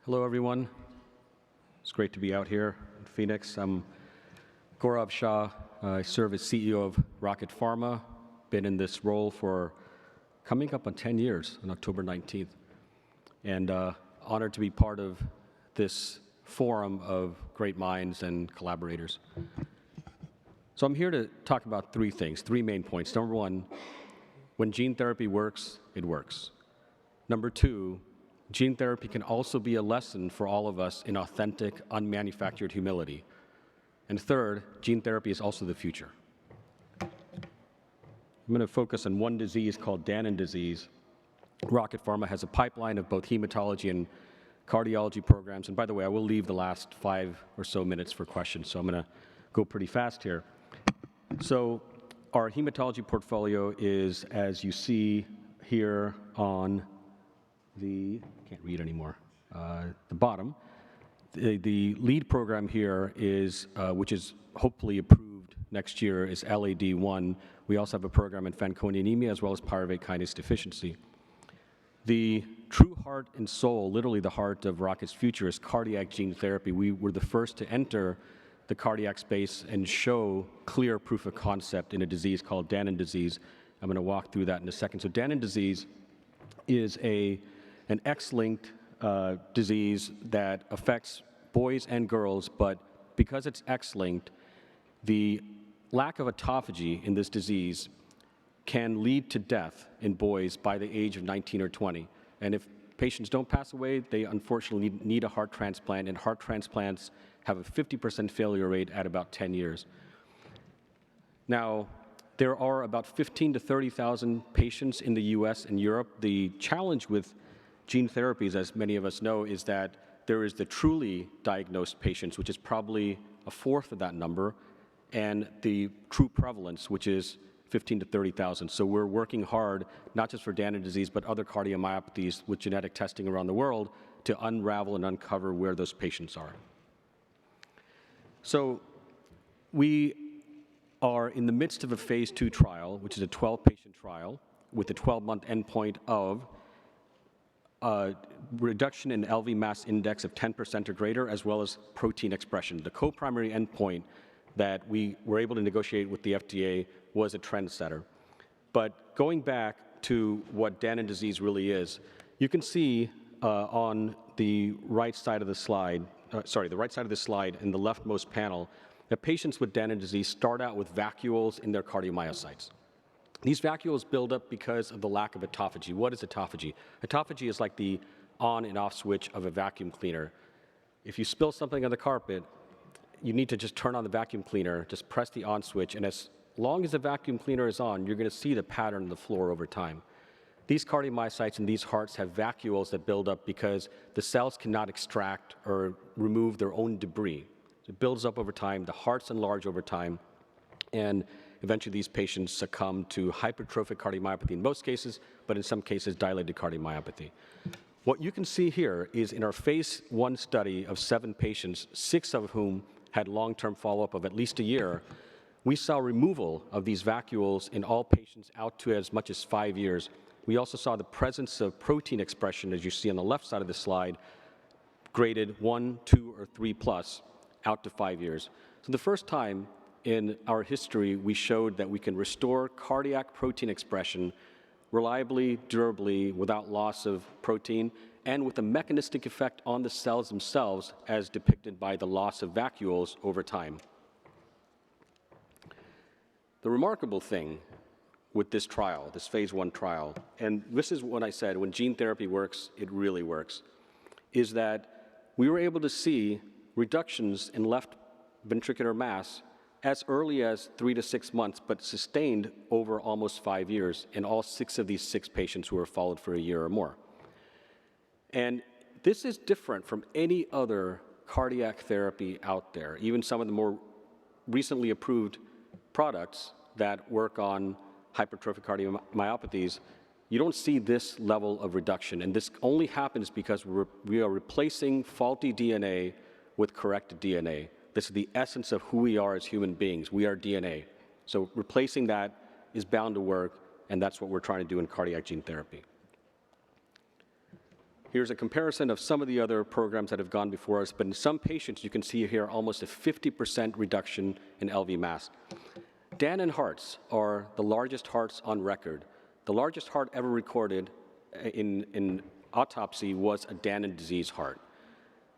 Hello, everyone. It's great to be out here in Phoenix. I'm Guarav Shah. I serve as CEO of Rocket Pharma. Been in this role for coming up on 10 years on October 19th. And honored to be part of this forum of great minds and collaborators. So I'm here to talk about three things, three main points. Number one, when gene therapy works, it works. Number two, gene therapy can also be a lesson for all of us in authentic, unmanufactured humility. And third, gene therapy is also the future. I'm going to focus on one disease called Danon disease. Rocket Pharma has a pipeline of both hematology and cardiology programs. And by the way, I will leave the last 5 or so minutes for questions, so I'm going to go pretty fast here. So our hematology portfolio is, as you see here on the, can't read anymore, the bottom. The lead program here is, which is hopefully approved next year, is LAD1. We also have a program in Fanconi anemia as well as pyruvate kinase deficiency. The true heart and soul, literally the heart of Rocket's future, is cardiac gene therapy. We were the first to enter the cardiac space and show clear proof of concept in a disease called Danon disease. I'm going to walk through that in a second. So Danon disease is an X-linked disease that affects boys and girls, but because it's X-linked, the lack of autophagy in this disease can lead to death in boys by the age of 19 or 20. And if patients don't pass away, they unfortunately need a heart transplant, and heart transplants have a 50% failure rate at about 10 years. Now, there are about 15 to 30,000 patients in the US and Europe. The challenge with gene therapies, as many of us know, is that there is the truly diagnosed patients, which is probably a fourth of that number, and the true prevalence, which is 15 to 30,000. So we're working hard, not just for Danon disease, but other cardiomyopathies with genetic testing around the world to unravel and uncover where those patients are. So we are in the midst of a phase 2 trial, which is a 12-patient trial with a 12-month endpoint of reduction in LV mass index of 10% or greater, as well as protein expression. The co-primary endpoint that we were able to negotiate with the FDA was a trendsetter. But going back to what Danon disease really is, you can see on the right side of the slide, the right side of the slide in the leftmost panel, that patients with Danon disease start out with vacuoles in their cardiomyocytes. These vacuoles build up because of the lack of autophagy. What is autophagy? Autophagy is like the on and off switch of a vacuum cleaner. If you spill something on the carpet, you need to just turn on the vacuum cleaner, just press the on switch, and as long as the vacuum cleaner is on, you're going to see the pattern on the floor over time. These cardiomyocytes and these hearts have vacuoles that build up because the cells cannot extract or remove their own debris. It builds up over time, the hearts enlarge over time, and eventually these patients succumb to hypertrophic cardiomyopathy in most cases, but in some cases dilated cardiomyopathy. What you can see here is in our phase 1 study of 7 patients, 6 of whom had long-term follow-up of at least a year, we saw removal of these vacuoles in all patients out to as much as 5 years. We also saw the presence of protein expression, as you see on the left side of the slide, graded 1, 2, or 3 plus out to 5 years. So the first time in our history, we showed that we can restore cardiac protein expression reliably, durably, without loss of protein, and with a mechanistic effect on the cells themselves as depicted by the loss of vacuoles over time. The remarkable thing with this trial, this phase 1 trial, and this is what I said, when gene therapy works, it really works, is that we were able to see reductions in left ventricular mass as early as 3 to 6 months, but sustained over almost 5 years in all 6 of these 6 patients who were followed for a year or more. And this is different from any other cardiac therapy out there, even some of the more recently approved products that work on hypertrophic cardiomyopathies. You don't see this level of reduction, and this only happens because we are replacing faulty DNA with corrected DNA. This is the essence of who we are as human beings. We are DNA. So replacing that is bound to work, and that's what we're trying to do in cardiac gene therapy. Here's a comparison of some of the other programs that have gone before us, but in some patients, you can see here almost a 50% reduction in LV mass. Danon hearts are the largest hearts on record. The largest heart ever recorded in autopsy was a Danon disease heart.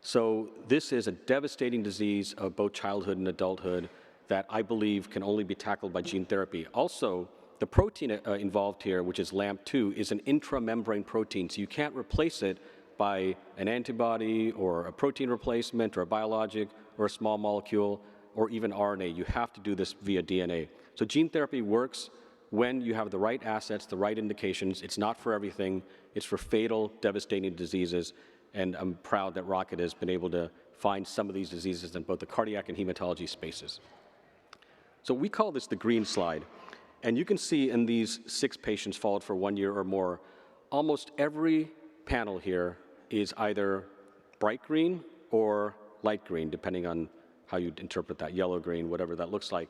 So this is a devastating disease of both childhood and adulthood that I believe can only be tackled by gene therapy. Also, the protein involved here, which is LAMP2, is an intramembrane protein, so you can't replace it by an antibody or a protein replacement or a biologic or a small molecule or even RNA. You have to do this via DNA. So gene therapy works when you have the right assets, the right indications. It's not for everything. It's for fatal, devastating diseases, and I'm proud that Rocket has been able to find some of these diseases in both the cardiac and hematology spaces. So we call this the green slide. And you can see in these 6 patients followed for 1 year or more, almost every panel here is either bright green or light green, depending on how you interpret that, yellow, green, whatever that looks like.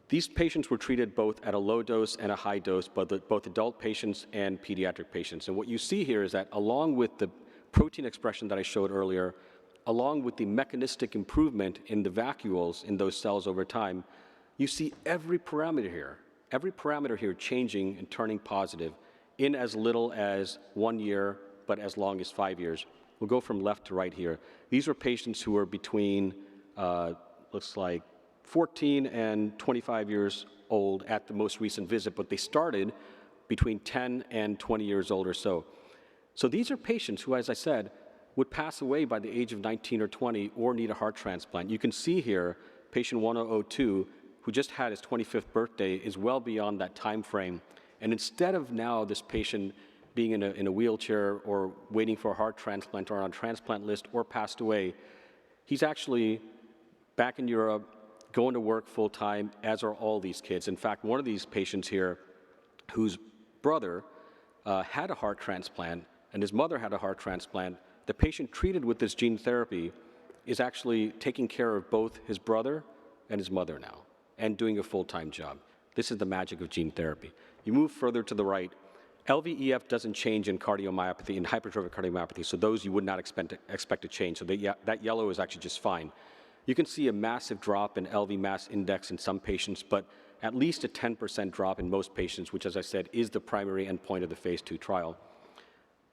These patients were treated both at a low dose and a high dose, both adult patients and pediatric patients. And what you see here is that along with the protein expression that I showed earlier, along with the mechanistic improvement in the vacuoles in those cells over time, you see every parameter here changing and turning positive in as little as 1 year, but as long as 5 years. We'll go from left to right here. These are patients who are between, looks like 14 and 25 years old at the most recent visit, but they started between 10 and 20 years old or so. So these are patients who, as I said, would pass away by the age of 19 or 20 or need a heart transplant. You can see here, patient 1002, who just had his 25th birthday, is well beyond that time frame. And instead of now this patient being in a wheelchair or waiting for a heart transplant or on a transplant list or passed away, he's actually back in Europe, going to work full time, as are all these kids. In fact, one of these patients here, whose brother had a heart transplant and his mother had a heart transplant, the patient treated with this gene therapy is actually taking care of both his brother and his mother now and doing a full-time job. This is the magic of gene therapy. You move further to the right, LVEF doesn't change in cardiomyopathy, in hypertrophic cardiomyopathy, so those you would not expect to change. So that yellow is actually just fine. You can see a massive drop in LV mass index in some patients, but at least a 10% drop in most patients, which, as I said, is the primary endpoint of the phase 2 trial.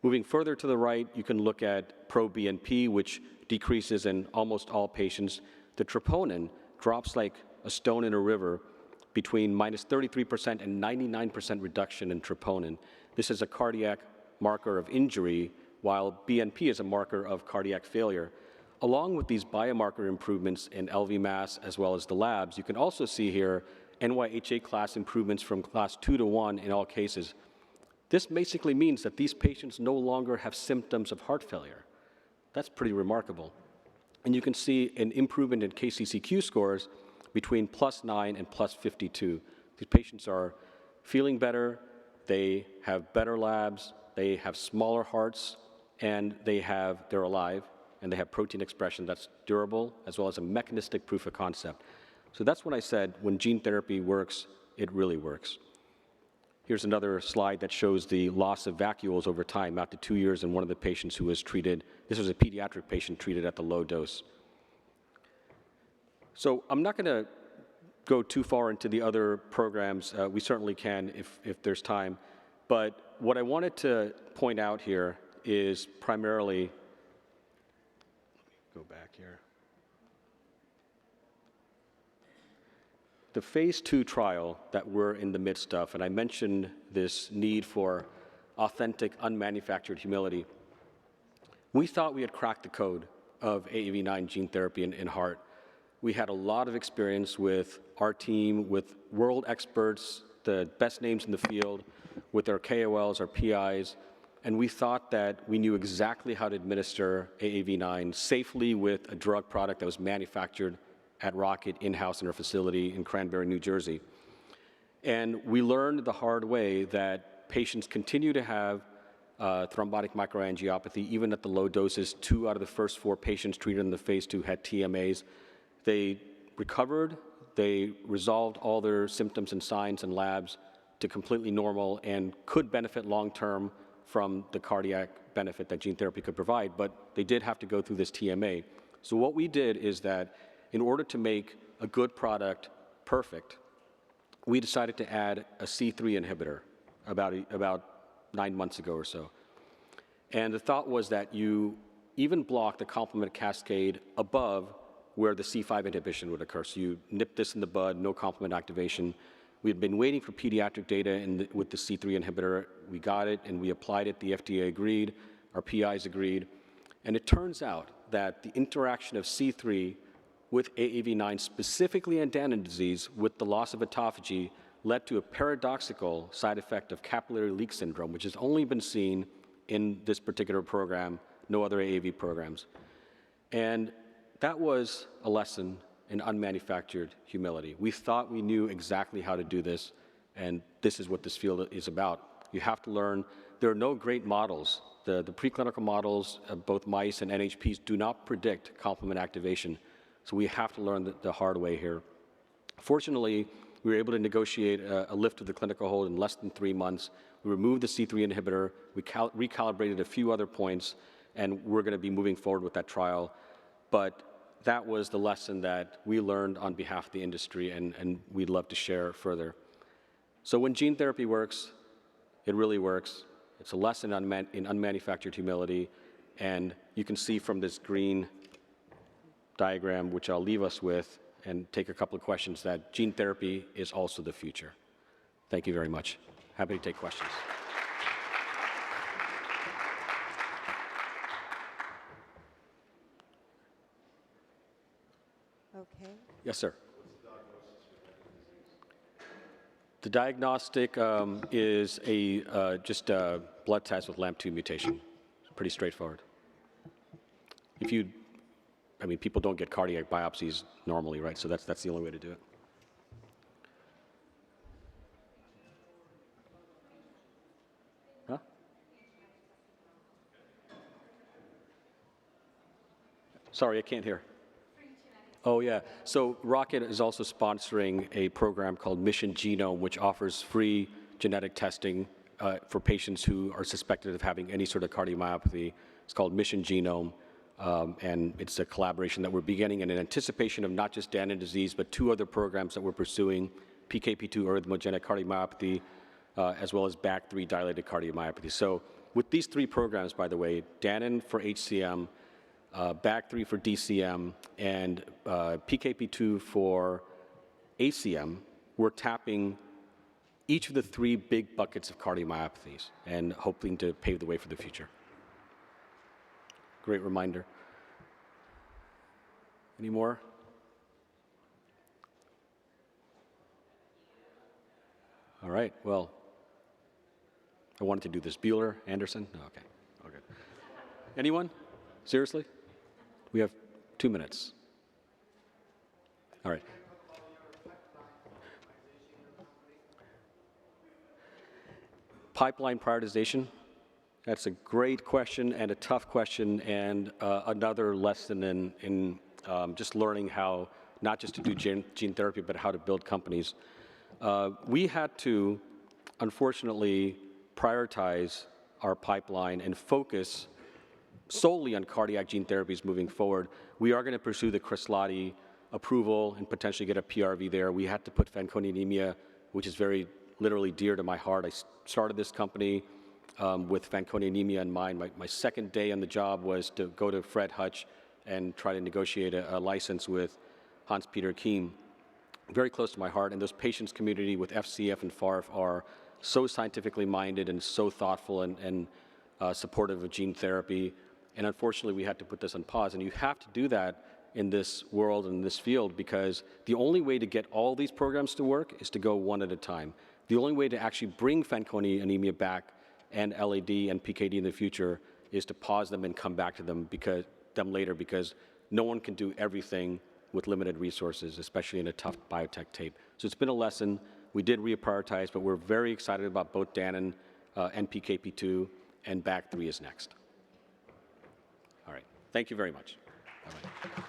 Moving further to the right, you can look at proBNP, which decreases in almost all patients. The troponin drops like a stone in a river between minus 33% and 99% reduction in troponin. This is a cardiac marker of injury, while BNP is a marker of cardiac failure. Along with these biomarker improvements in LV mass as well as the labs, you can also see here NYHA class improvements from class 2 to 1 in all cases. This basically means that these patients no longer have symptoms of heart failure. That's pretty remarkable. And you can see an improvement in KCCQ scores between +9 and +52. These patients are feeling better, they have better labs, they have smaller hearts, and they're alive, and they have protein expression that's durable, as well as a mechanistic proof of concept. So that's when I said, when gene therapy works, it really works. Here's another slide that shows the loss of vacuoles over time, out to 2 years in one of the patients who was treated. This was a pediatric patient treated at the low dose. So I'm not going to go too far into the other programs. We certainly can if there's time. But what I wanted to point out here is primarily, go back here. The phase 2 trial that we're in the midst of, and I mentioned this need for authentic, unmanufactured humility. We thought we had cracked the code of AAV9 gene therapy in heart. We had a lot of experience with our team, with world experts, the best names in the field, with our KOLs, our PIs, and we thought that we knew exactly how to administer AAV9 safely with a drug product that was manufactured at Rocket in-house in our facility in Cranberry, New Jersey. And we learned the hard way that patients continue to have thrombotic microangiopathy, even at the low doses. 2 out of the first 4 patients treated in the phase 2 had TMAs. They recovered, they resolved all their symptoms and signs and labs to completely normal and could benefit long-term from the cardiac benefit that gene therapy could provide, but they did have to go through this TMA. So what we did is that in order to make a good product perfect, we decided to add a C3 inhibitor about 9 months ago or so. And the thought was that you even block the complement cascade above where the C5 inhibition would occur. So you nip this in the bud, no complement activation. We had been waiting for pediatric data with the C3 inhibitor. We got it and we applied it. The FDA agreed, our PIs agreed. And it turns out that the interaction of C3 with AAV9, specifically in Danon disease, with the loss of autophagy, led to a paradoxical side effect of capillary leak syndrome, which has only been seen in this particular program, no other AAV programs. And that was a lesson in unmanufactured humility. We thought we knew exactly how to do this, and this is what this field is about. You have to learn. There are no great models. The preclinical models of both mice and NHPs do not predict complement activation, so we have to learn the hard way here. Fortunately, we were able to negotiate a lift of the clinical hold in less than 3 months. We removed the C3 inhibitor, we recalibrated a few other points, and we're going to be moving forward with that trial. But that was the lesson that we learned on behalf of the industry, and we'd love to share further. So when gene therapy works, it really works. It's a lesson in unmanufactured humility, and you can see from this green diagram, which I'll leave us with, and take a couple of questions, that gene therapy is also the future. Thank you very much. Happy to take questions. Okay. Yes, sir. The diagnostic is just a blood test with LAMP2 mutation. It's pretty straightforward. People don't get cardiac biopsies normally, right? So that's the only way to do it. Huh? Sorry, I can't hear. Oh, yeah. So Rocket is also sponsoring a program called Mission Genome, which offers free genetic testing for patients who are suspected of having any sort of cardiomyopathy. It's called Mission Genome, and it's a collaboration that we're beginning in anticipation of not just Danon disease, but 2 other programs that we're pursuing, PKP2 arrhythmogenic cardiomyopathy, as well as BAG3 dilated cardiomyopathy. So with these 3 programs, by the way, Danon for HCM, BAG3 for DCM, and PKP2 for ACM, we're tapping each of the 3 big buckets of cardiomyopathies and hoping to pave the way for the future. Great reminder. Any more? All right, well, I wanted to do this. Bueller, Anderson? No, okay, all good. Anyone? Seriously? We have 2 minutes. All right. Pipeline prioritization. That's a great question and a tough question, and another lesson in just learning how not just to do gene therapy, but how to build companies. We had to, unfortunately, prioritize our pipeline and focus solely on cardiac gene therapies moving forward. We are going to pursue the Kresladi approval and potentially get a PRV there. We had to put Fanconi anemia, which is very literally dear to my heart. I started this company with Fanconi anemia in mind. My second day on the job was to go to Fred Hutch and try to negotiate a license with Hans-Peter Kiem. Very close to my heart, and those patients community with FCF and FARF are so scientifically minded and so thoughtful and supportive of gene therapy. And unfortunately, we had to put this on pause. And you have to do that in this world and in this field, because the only way to get all these programs to work is to go one at a time. The only way to actually bring Fanconi anemia back and LAD and PKD in the future is to pause them and come back to them later, because no one can do everything with limited resources, especially in a tough biotech tape. So it's been a lesson. We did reprioritize, but we're very excited about both Danon and PKP2, and BAG3 is next. All right. Thank you very much. Bye-bye.